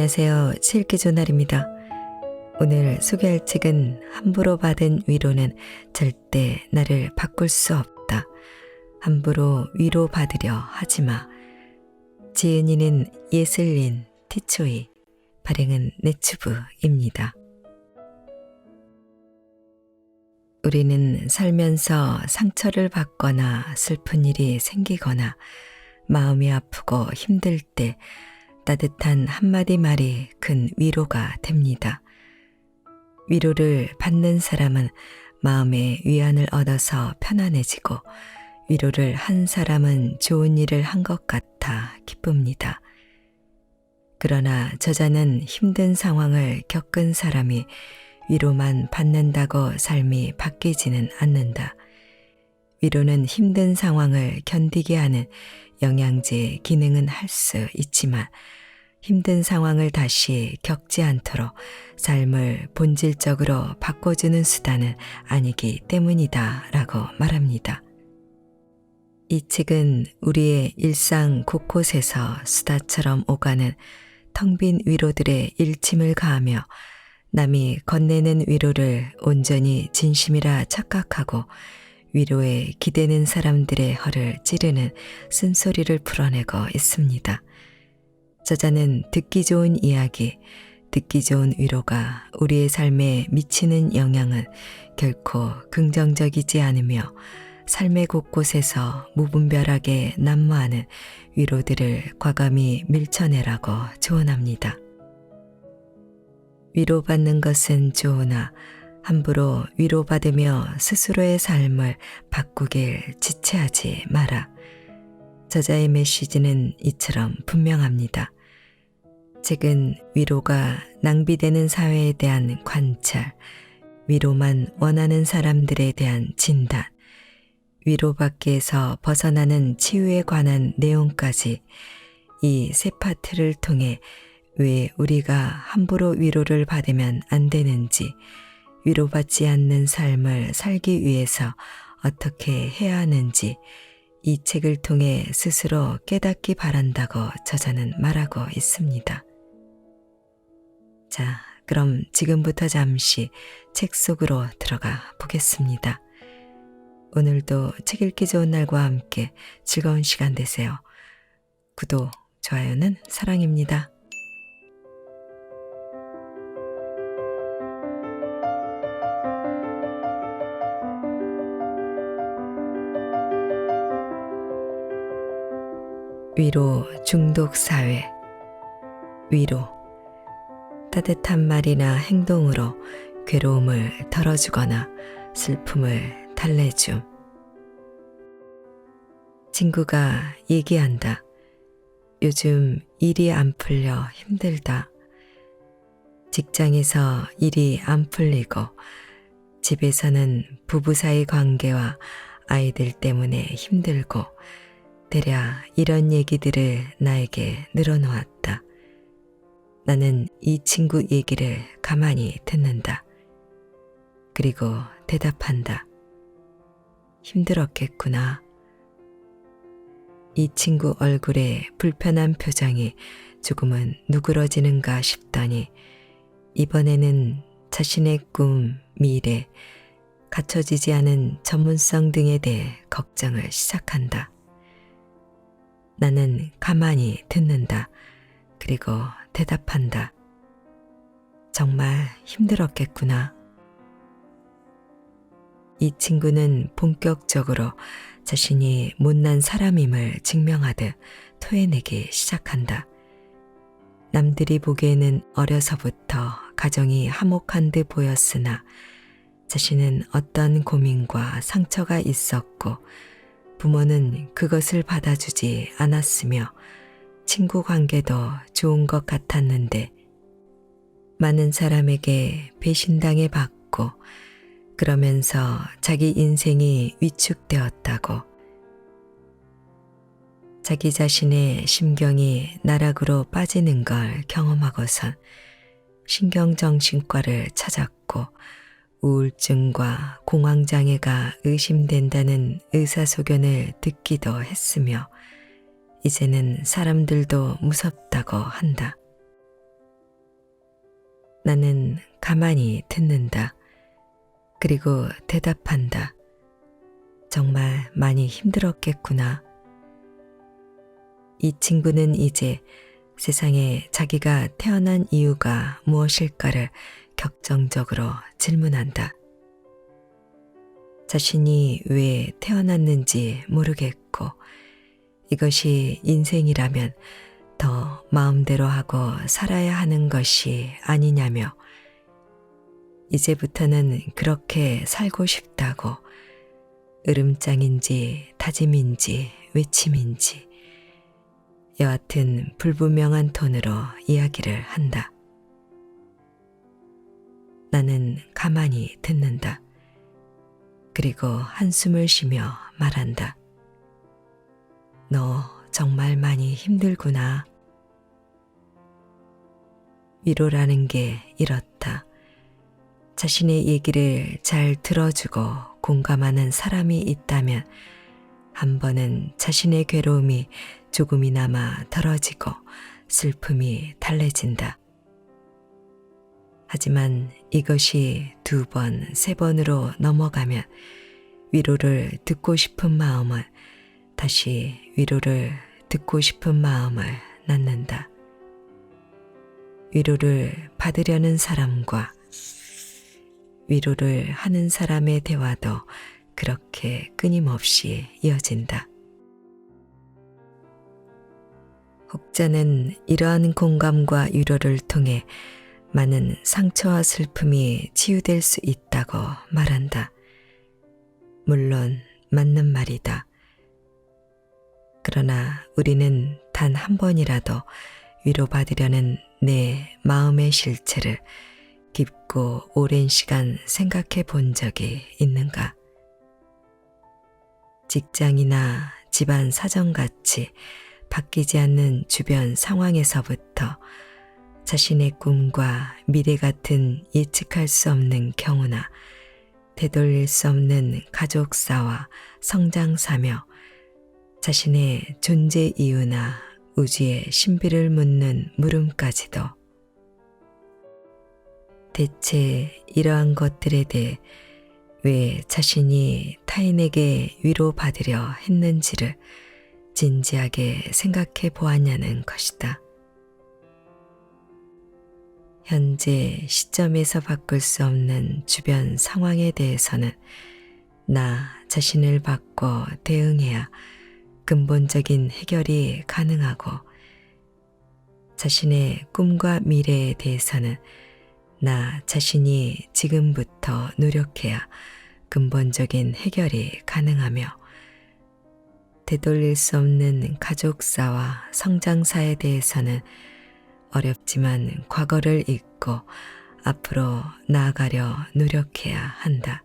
안녕하세요. 실기조날입니다. 오늘 소개할 책은 함부로 받은 위로는 절대 나를 바꿀 수 없다. 함부로 위로받으려 하지마. 지은이는 예슬린 티초이, 발행은 네츠브입니다. 우리는 살면서 상처를 받거나 슬픈 일이 생기거나 마음이 아프고 힘들 때 따뜻한 한마디 말이 큰 위로가 됩니다. 위로를 받는 사람은 마음의 위안을 얻어서 편안해지고 위로를 한 사람은 좋은 일을 한 것 같아 기쁩니다. 그러나 저자는 힘든 상황을 겪은 사람이 위로만 받는다고 삶이 바뀌지는 않는다. 위로는 힘든 상황을 견디게 하는 영양제 기능은 할 수 있지만 힘든 상황을 다시 겪지 않도록 삶을 본질적으로 바꿔주는 수단은 아니기 때문이다 라고 말합니다. 이 책은 우리의 일상 곳곳에서 수다처럼 오가는 텅 빈 위로들의 일침을 가하며 남이 건네는 위로를 온전히 진심이라 착각하고 위로에 기대는 사람들의 허를 찌르는 쓴소리를 풀어내고 있습니다. 저자는 듣기 좋은 이야기, 듣기 좋은 위로가 우리의 삶에 미치는 영향은 결코 긍정적이지 않으며 삶의 곳곳에서 무분별하게 난무하는 위로들을 과감히 밀쳐내라고 조언합니다. 위로받는 것은 좋으나 함부로 위로받으며 스스로의 삶을 바꾸길 지체하지 마라. 저자의 메시지는 이처럼 분명합니다. 책은 위로가 낭비되는 사회에 대한 관찰, 위로만 원하는 사람들에 대한 진단, 위로받기에서 벗어나는 치유에 관한 내용까지 이 세 파트를 통해 왜 우리가 함부로 위로를 받으면 안 되는지, 위로받지 않는 삶을 살기 위해서 어떻게 해야 하는지 이 책을 통해 스스로 깨닫기 바란다고 저자는 말하고 있습니다. 자, 그럼 지금부터 잠시 책 속으로 들어가 보겠습니다. 오늘도 책 읽기 좋은 날과 함께 즐거운 시간 되세요. 구독, 좋아요는 사랑입니다. 위로 중독 사회. 위로. 따뜻한 말이나 행동으로 괴로움을 덜어주거나 슬픔을 달래줌. 친구가 얘기한다. 요즘 일이 안 풀려 힘들다. 직장에서 일이 안 풀리고 집에서는 부부 사이 관계와 아이들 때문에 힘들고 대략 이런 얘기들을 나에게 늘어놓았다. 나는 이 친구 얘기를 가만히 듣는다. 그리고 대답한다. 힘들었겠구나. 이 친구 얼굴에 불편한 표정이 조금은 누그러지는가 싶더니 이번에는 자신의 꿈, 미래, 갖춰지지 않은 전문성 등에 대해 걱정을 시작한다. 나는 가만히 듣는다. 그리고 대답한다. 정말 힘들었겠구나. 이 친구는 본격적으로 자신이 못난 사람임을 증명하듯 토해내기 시작한다. 남들이 보기에는 어려서부터 가정이 화목한 듯 보였으나 자신은 어떤 고민과 상처가 있었고 부모는 그것을 받아주지 않았으며 친구 관계도 좋은 것 같았는데 많은 사람에게 배신당해 봤고 그러면서 자기 인생이 위축되었다고 자기 자신의 심경이 나락으로 빠지는 걸 경험하고선 신경정신과를 찾았고 우울증과 공황장애가 의심된다는 의사소견을 듣기도 했으며 이제는 사람들도 무섭다고 한다. 나는 가만히 듣는다. 그리고 대답한다. 정말 많이 힘들었겠구나. 이 친구는 이제 세상에 자기가 태어난 이유가 무엇일까를 격정적으로 질문한다. 자신이 왜 태어났는지 모르겠고 이것이 인생이라면 더 마음대로 하고 살아야 하는 것이 아니냐며 이제부터는 그렇게 살고 싶다고 으름장인지 다짐인지 외침인지 여하튼 불분명한 톤으로 이야기를 한다. 나는 가만히 듣는다. 그리고 한숨을 쉬며 말한다. 너 정말 많이 힘들구나. 위로라는 게 이렇다. 자신의 얘기를 잘 들어주고 공감하는 사람이 있다면 한 번은 자신의 괴로움이 조금이나마 덜어지고 슬픔이 달래진다. 하지만 이것이 2번, 3번으로 넘어가면 위로를 듣고 싶은 마음은 다시 위로를 듣고 싶은 마음을 낳는다. 위로를 받으려는 사람과 위로를 하는 사람의 대화도 그렇게 끊임없이 이어진다. 혹자는 이러한 공감과 위로를 통해 많은 상처와 슬픔이 치유될 수 있다고 말한다. 물론 맞는 말이다. 그러나 우리는 단 한 번이라도 위로받으려는 내 마음의 실체를 깊고 오랜 시간 생각해 본 적이 있는가? 직장이나 집안 사정같이 바뀌지 않는 주변 상황에서부터 자신의 꿈과 미래 같은 예측할 수 없는 경우나 되돌릴 수 없는 가족사와 성장사며 자신의 존재 이유나 우주의 신비를 묻는 물음까지도 대체 이러한 것들에 대해 왜 자신이 타인에게 위로받으려 했는지를 진지하게 생각해 보았냐는 것이다. 현재 시점에서 바꿀 수 없는 주변 상황에 대해서는 나 자신을 바꿔 대응해야 근본적인 해결이 가능하고 자신의 꿈과 미래에 대해서는 나 자신이 지금부터 노력해야 근본적인 해결이 가능하며 되돌릴 수 없는 가족사와 성장사에 대해서는 어렵지만 과거를 잊고 앞으로 나아가려 노력해야 한다.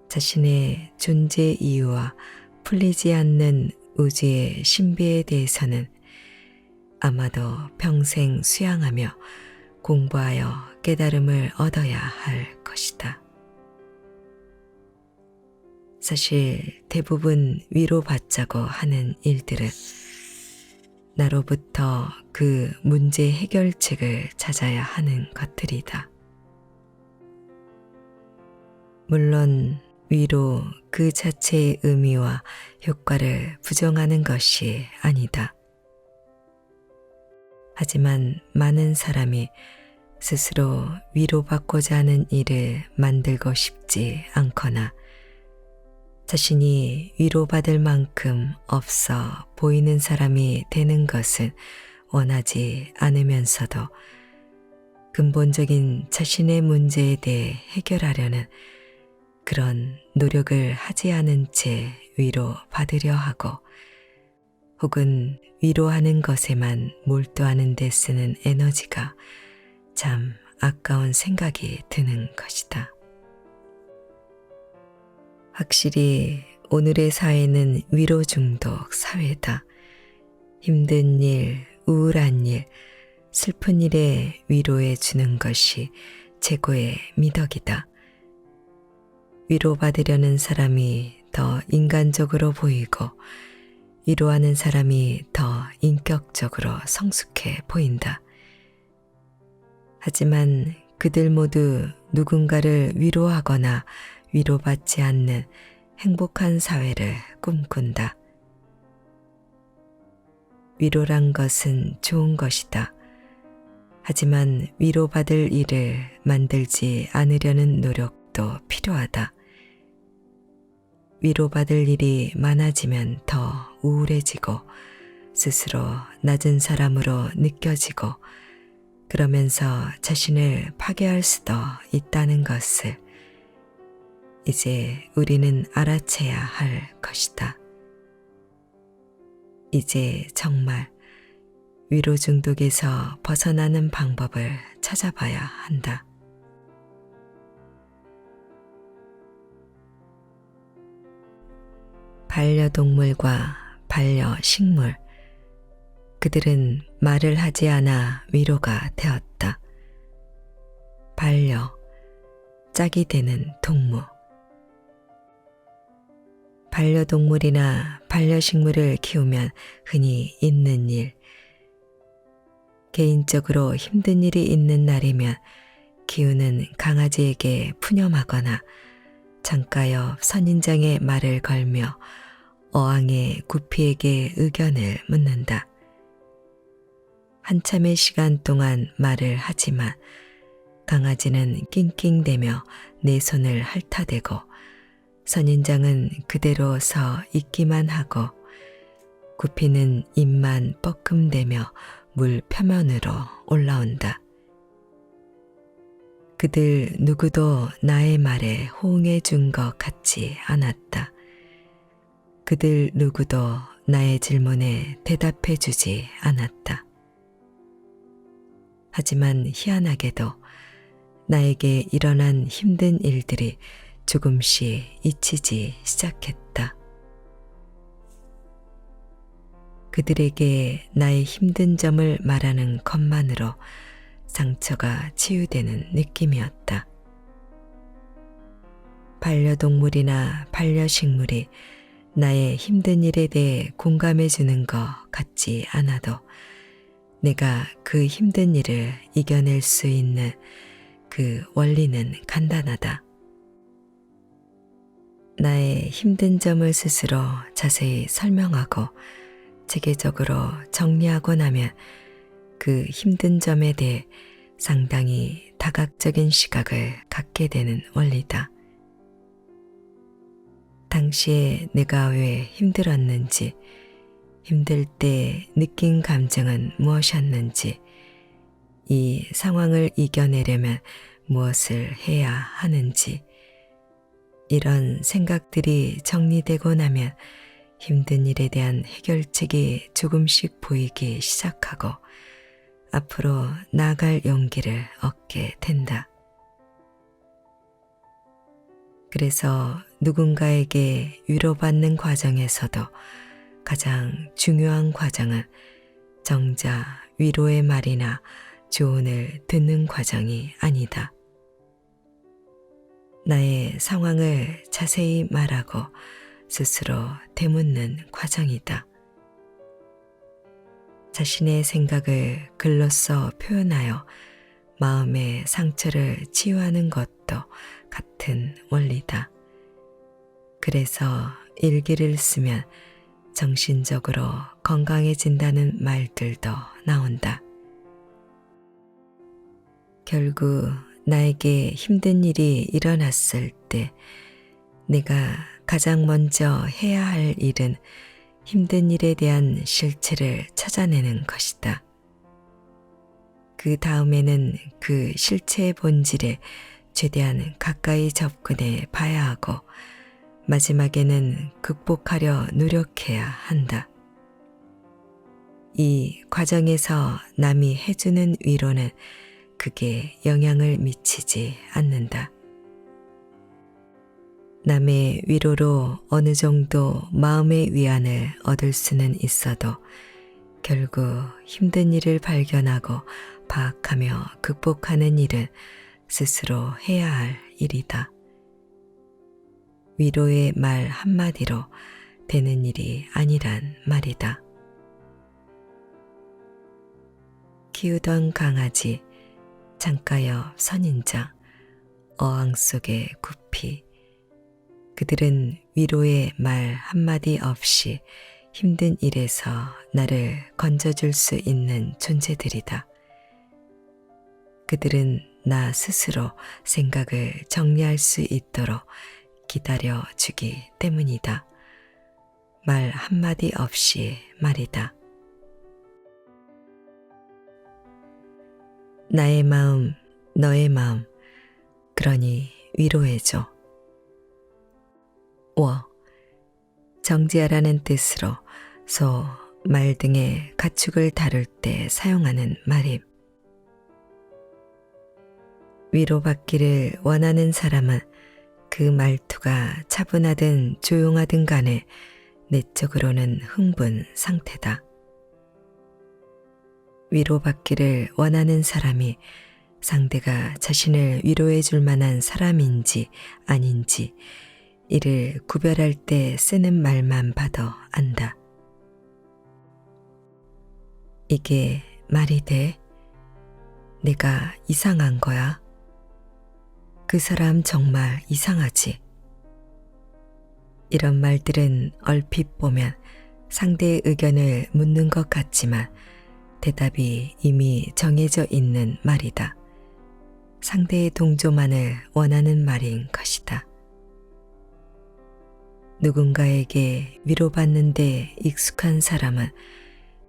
자신의 존재 이유와 풀리지 않는 우주의 신비에 대해서는 아마도 평생 수양하며 공부하여 깨달음을 얻어야 할 것이다. 사실 대부분 위로받자고 하는 일들은 나로부터 그 문제 해결책을 찾아야 하는 것들이다. 물론 위로 그 자체의 의미와 효과를 부정하는 것이 아니다. 하지만 많은 사람이 스스로 위로받고자 하는 일을 만들고 싶지 않거나 자신이 위로받을 만큼 없어 보이는 사람이 되는 것은 원하지 않으면서도 근본적인 자신의 문제에 대해 해결하려는 그런 노력을 하지 않은 채 위로받으려 하고 혹은 위로하는 것에만 몰두하는 데 쓰는 에너지가 참 아까운 생각이 드는 것이다. 확실히 오늘의 사회는 위로 중독 사회다. 힘든 일, 우울한 일, 슬픈 일에 위로해 주는 것이 최고의 미덕이다. 위로받으려는 사람이 더 인간적으로 보이고 위로하는 사람이 더 인격적으로 성숙해 보인다. 하지만 그들 모두 누군가를 위로하거나 위로받지 않는 행복한 사회를 꿈꾼다. 위로란 것은 좋은 것이다. 하지만 위로받을 일을 만들지 않으려는 노력도 필요하다. 위로받을 일이 많아지면 더 우울해지고 스스로 낮은 사람으로 느껴지고 그러면서 자신을 파괴할 수도 있다는 것을 이제 우리는 알아채야 할 것이다. 이제 정말 위로 중독에서 벗어나는 방법을 찾아봐야 한다. 반려동물과 반려식물, 그들은 말을 하지 않아 위로가 되었다. 반려, 짝이 되는 동무. 반려동물이나 반려식물을 키우면 흔히 있는 일, 개인적으로 힘든 일이 있는 날이면 키우는 강아지에게 푸념하거나 창가 옆 선인장에 말을 걸며 어항의 구피에게 의견을 묻는다. 한참의 시간 동안 말을 하지만 강아지는 낑낑대며 내 손을 핥아대고 선인장은 그대로 서 있기만 하고 구피는 입만 뻐끔대며 물 표면으로 올라온다. 그들 누구도 나의 말에 호응해 준 것 같지 않았다. 그들 누구도 나의 질문에 대답해 주지 않았다. 하지만 희한하게도 나에게 일어난 힘든 일들이 조금씩 잊히지 시작했다. 그들에게 나의 힘든 점을 말하는 것만으로 상처가 치유되는 느낌이었다. 반려동물이나 반려식물이 나의 힘든 일에 대해 공감해 주는 것 같지 않아도 내가 그 힘든 일을 이겨낼 수 있는 그 원리는 간단하다. 나의 힘든 점을 스스로 자세히 설명하고 체계적으로 정리하고 나면 그 힘든 점에 대해 상당히 다각적인 시각을 갖게 되는 원리다. 당시에 내가 왜 힘들었는지, 힘들 때 느낀 감정은 무엇이었는지, 이 상황을 이겨내려면 무엇을 해야 하는지, 이런 생각들이 정리되고 나면 힘든 일에 대한 해결책이 조금씩 보이기 시작하고 앞으로 나아갈 용기를 얻게 된다. 그래서 누군가에게 위로받는 과정에서도 가장 중요한 과정은 정작 위로의 말이나 조언을 듣는 과정이 아니다. 나의 상황을 자세히 말하고 스스로 되묻는 과정이다. 자신의 생각을 글로써 표현하여 마음의 상처를 치유하는 것도 같은 원리다. 그래서 일기를 쓰면 정신적으로 건강해진다는 말들도 나온다. 결국 나에게 힘든 일이 일어났을 때 내가 가장 먼저 해야 할 일은 힘든 일에 대한 실체를 찾아내는 것이다. 그 다음에는 그 실체의 본질에 최대한 가까이 접근해 봐야 하고 마지막에는 극복하려 노력해야 한다. 이 과정에서 남이 해주는 위로는 크게 영향을 미치지 않는다. 남의 위로로 어느 정도 마음의 위안을 얻을 수는 있어도 결국 힘든 일을 발견하고 파악하며 극복하는 일은 스스로 해야 할 일이다. 위로의 말 한마디로 되는 일이 아니란 말이다. 키우던 강아지, 창가옆 선인장, 어항 속의 구피, 그들은 위로의 말 한마디 없이 힘든 일에서 나를 건져줄 수 있는 존재들이다. 그들은 나 스스로 생각을 정리할 수 있도록 기다려 주기 때문이다. 말 한마디 없이 말이다. 나의 마음, 너의 마음, 그러니 위로해줘. 我 정지하라는 뜻으로 소, 말 등의 가축을 다룰 때 사용하는 말임. 위로받기를 원하는 사람은 그 말투가 차분하든 조용하든 간에 내적으로는 흥분 상태다. 위로받기를 원하는 사람이 상대가 자신을 위로해 줄 만한 사람인지 아닌지 이를 구별할 때 쓰는 말만 봐도 안다. 이게 말이 돼? 내가 이상한 거야? 그 사람 정말 이상하지? 이런 말들은 얼핏 보면 상대의 의견을 묻는 것 같지만 대답이 이미 정해져 있는 말이다. 상대의 동조만을 원하는 말인 것이다. 누군가에게 위로받는데 익숙한 사람은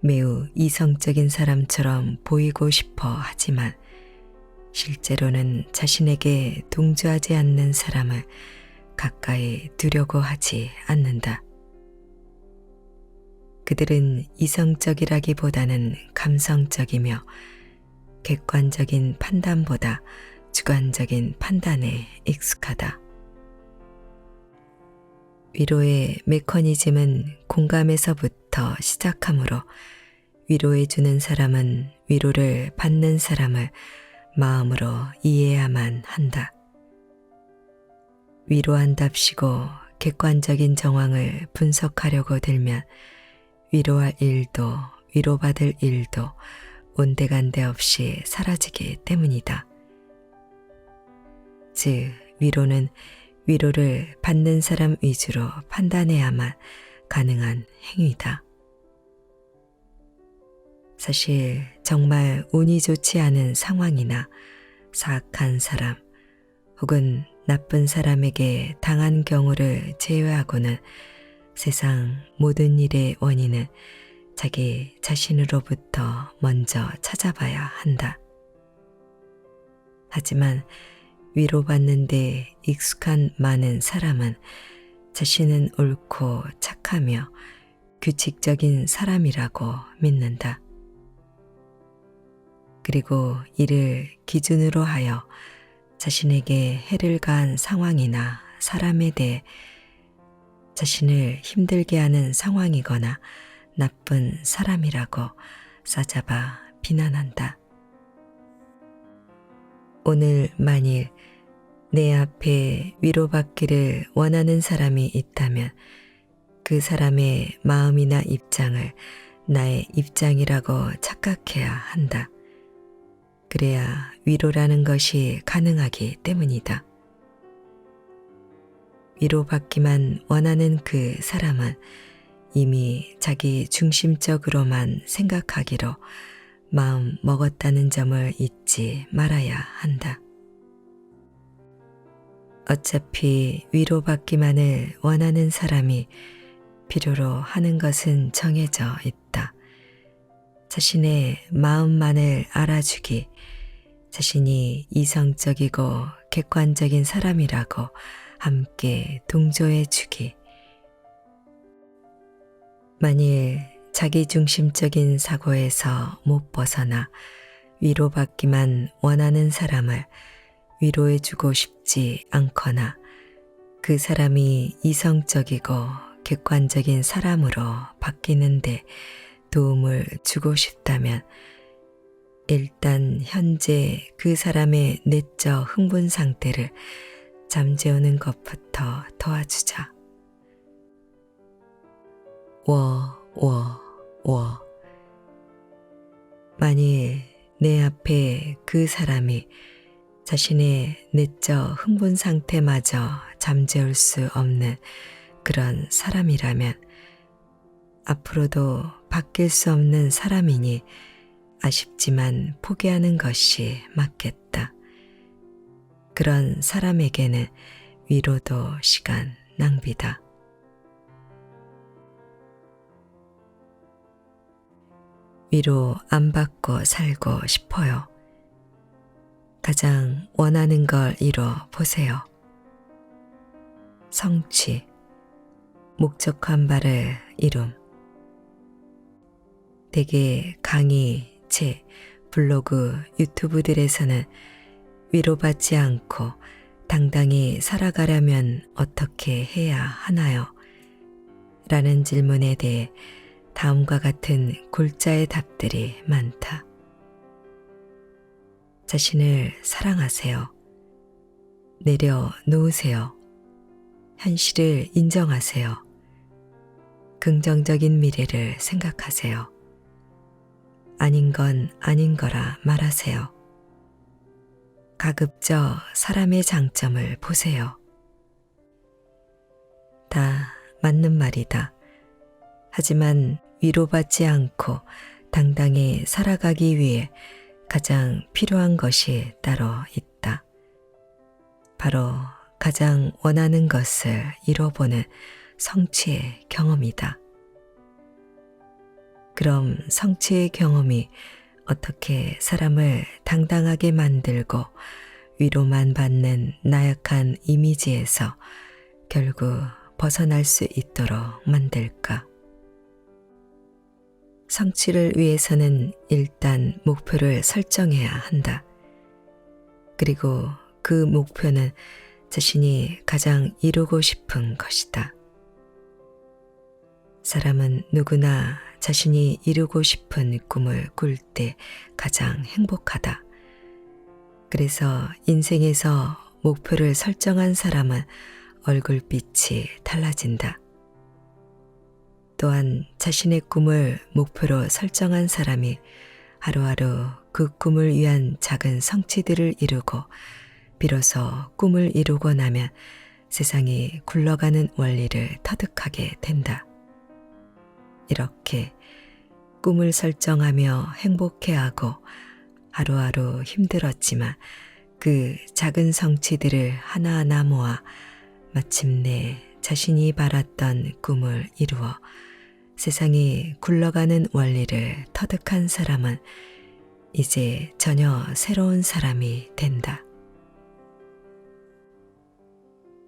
매우 이성적인 사람처럼 보이고 싶어 하지만 실제로는 자신에게 동조하지 않는 사람을 가까이 두려고 하지 않는다. 그들은 이성적이라기보다는 감성적이며 객관적인 판단보다 주관적인 판단에 익숙하다. 위로의 메커니즘은 공감에서부터 시작하므로 위로해주는 사람은 위로를 받는 사람을 마음으로 이해해야만 한다. 위로한답시고 객관적인 정황을 분석하려고 들면 위로할 일도 위로받을 일도 온데간데 없이 사라지기 때문이다. 즉, 위로는 위로를 받는 사람 위주로 판단해야만 가능한 행위다. 사실 정말 운이 좋지 않은 상황이나 사악한 사람 혹은 나쁜 사람에게 당한 경우를 제외하고는 세상 모든 일의 원인은 자기 자신으로부터 먼저 찾아봐야 한다. 하지만 위로받는데 익숙한 많은 사람은 자신은 옳고 착하며 규칙적인 사람이라고 믿는다. 그리고 이를 기준으로 하여 자신에게 해를 가한 상황이나 사람에 대해 자신을 힘들게 하는 상황이거나 나쁜 사람이라고 싸잡아 비난한다. 오늘 만일 내 앞에 위로받기를 원하는 사람이 있다면 그 사람의 마음이나 입장을 나의 입장이라고 착각해야 한다. 그래야 위로라는 것이 가능하기 때문이다. 위로받기만 원하는 그 사람은 이미 자기 중심적으로만 생각하기로 마음 먹었다는 점을 잊지 말아야 한다. 어차피 위로받기만을 원하는 사람이 필요로 하는 것은 정해져 있다. 자신의 마음만을 알아주기, 자신이 이성적이고 객관적인 사람이라고 함께 동조해 주기. 만일 자기중심적인 사고에서 못 벗어나 위로받기만 원하는 사람을 위로해 주고 싶지 않거나 그 사람이 이성적이고 객관적인 사람으로 바뀌는데 도움을 주고 싶다면 일단 현재 그 사람의 내적 흥분 상태를 잠재우는 것부터 도와주자. 我 만일 내 앞에 그 사람이 자신의 내적 흥분 상태마저 잠재울 수 없는 그런 사람이라면 앞으로도 바뀔 수 없는 사람이니 아쉽지만 포기하는 것이 맞겠다. 그런 사람에게는 위로도 시간 낭비다. 위로 안 받고 살고 싶어요. 가장 원하는 걸 이뤄 보세요. 성취, 목적한 바를 이룸. 대개 강의, 책, 블로그, 유튜브들에서는 위로받지 않고 당당히 살아가려면 어떻게 해야 하나요? 라는 질문에 대해 다음과 같은 골자의 답들이 많다. 자신을 사랑하세요. 내려놓으세요. 현실을 인정하세요. 긍정적인 미래를 생각하세요. 아닌 건 아닌 거라 말하세요. 가급적 사람의 장점을 보세요. 다 맞는 말이다. 하지만 위로받지 않고 당당히 살아가기 위해 가장 필요한 것이 따로 있다. 바로 가장 원하는 것을 이뤄보는 성취의 경험이다. 그럼 성취의 경험이 어떻게 사람을 당당하게 만들고 위로만 받는 나약한 이미지에서 결국 벗어날 수 있도록 만들까? 성취를 위해서는 일단 목표를 설정해야 한다. 그리고 그 목표는 자신이 가장 이루고 싶은 것이다. 사람은 누구나 자신이 이루고 싶은 꿈을 꿀 때 가장 행복하다. 그래서 인생에서 목표를 설정한 사람은 얼굴빛이 달라진다. 또한 자신의 꿈을 목표로 설정한 사람이 하루하루 그 꿈을 위한 작은 성취들을 이루고 비로소 꿈을 이루고 나면 세상이 굴러가는 원리를 터득하게 된다. 이렇게 꿈을 설정하며 행복해하고 하루하루 힘들었지만 그 작은 성취들을 하나하나 모아 마침내 자신이 바랐던 꿈을 이루어 세상이 굴러가는 원리를 터득한 사람은 이제 전혀 새로운 사람이 된다.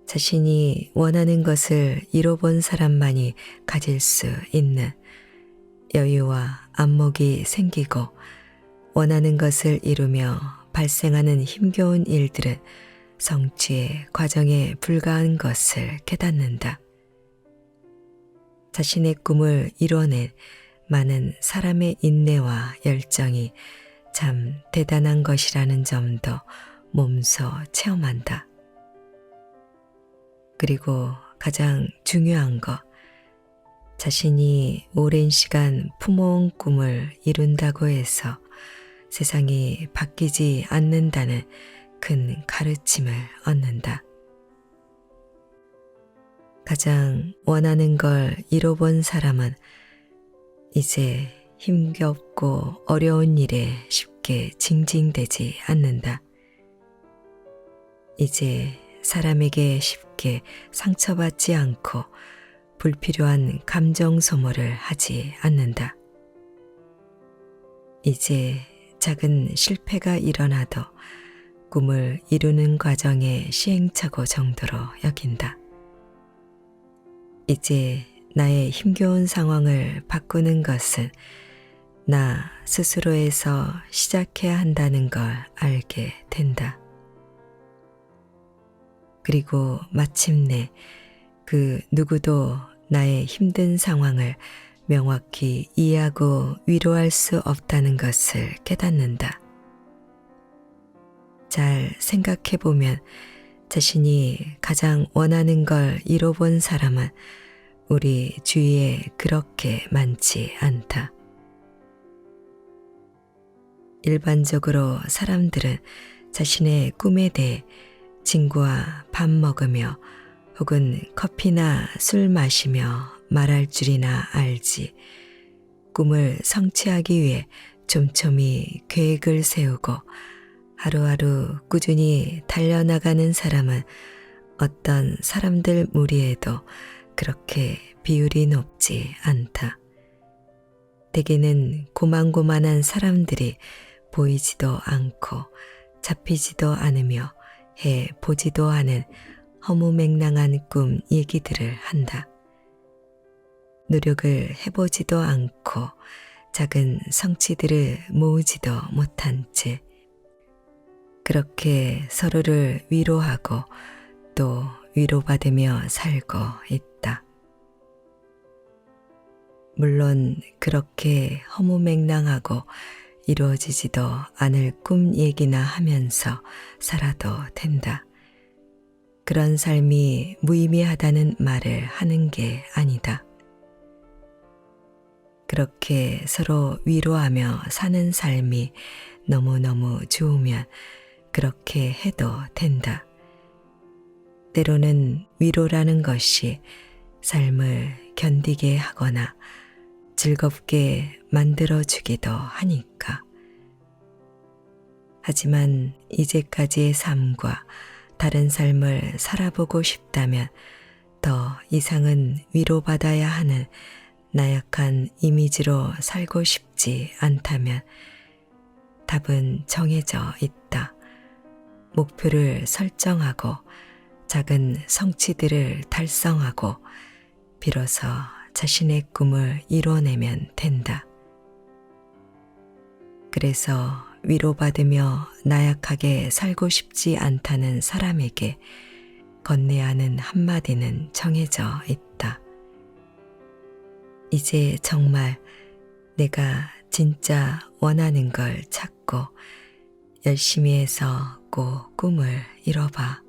자신이 원하는 것을 이뤄본 사람만이 가질 수 있는 여유와 안목이 생기고 원하는 것을 이루며 발생하는 힘겨운 일들은 성취의 과정에 불과한 것을 깨닫는다. 자신의 꿈을 이뤄낸 많은 사람의 인내와 열정이 참 대단한 것이라는 점도 몸소 체험한다. 그리고 가장 중요한 것, 자신이 오랜 시간 품어온 꿈을 이룬다고 해서 세상이 바뀌지 않는다는 큰 가르침을 얻는다. 가장 원하는 걸 이뤄본 사람은 이제 힘겹고 어려운 일에 쉽게 징징대지 않는다. 이제 사람에게 쉽게 상처받지 않고 불필요한 감정 소모를 하지 않는다. 이제 작은 실패가 일어나도 꿈을 이루는 과정의 시행착오 정도로 여긴다. 이제 나의 힘겨운 상황을 바꾸는 것은 나 스스로에서 시작해야 한다는 걸 알게 된다. 그리고 마침내 그 누구도 나의 힘든 상황을 명확히 이해하고 위로할 수 없다는 것을 깨닫는다. 잘 생각해보면 자신이 가장 원하는 걸 이뤄본 사람은 우리 주위에 그렇게 많지 않다. 일반적으로 사람들은 자신의 꿈에 대해 친구와 밥 먹으며 혹은 커피나 술 마시며 말할 줄이나 알지. 꿈을 성취하기 위해 촘촘히 계획을 세우고 하루하루 꾸준히 달려나가는 사람은 어떤 사람들 무리에도 그렇게 비율이 높지 않다. 대개는 고만고만한 사람들이 보이지도 않고 잡히지도 않으며 해 보지도 않은 허무맹랑한 꿈 얘기들을 한다. 노력을 해보지도 않고 작은 성취들을 모으지도 못한 채 그렇게 서로를 위로하고 또 위로받으며 살고 있다. 물론 그렇게 허무맹랑하고 이루어지지도 않을 꿈 얘기나 하면서 살아도 된다. 그런 삶이 무의미하다는 말을 하는 게 아니다. 그렇게 서로 위로하며 사는 삶이 너무너무 좋으면 그렇게 해도 된다. 때로는 위로라는 것이 삶을 견디게 하거나 즐겁게 만들어주기도 하니까. 하지만 이제까지의 삶과 다른 삶을 살아보고 싶다면 더 이상은 위로받아야 하는 나약한 이미지로 살고 싶지 않다면 답은 정해져 있다. 목표를 설정하고 작은 성취들을 달성하고 비로소 자신의 꿈을 이뤄내면 된다. 그래서 위로받으며 나약하게 살고 싶지 않다는 사람에게 건네야 하는 한마디는 정해져 있다. 이제 정말 내가 진짜 원하는 걸 찾고 열심히 해서 꼭 꿈을 이뤄봐.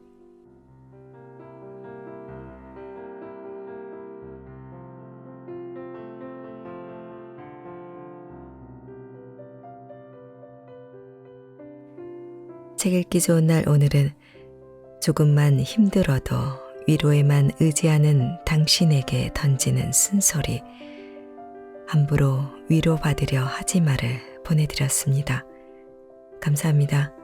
책 읽기 좋은 날 오늘은 조금만 힘들어도 위로에만 의지하는 당신에게 던지는 쓴소리, 함부로 위로받으려 하지 마를 보내드렸습니다. 감사합니다.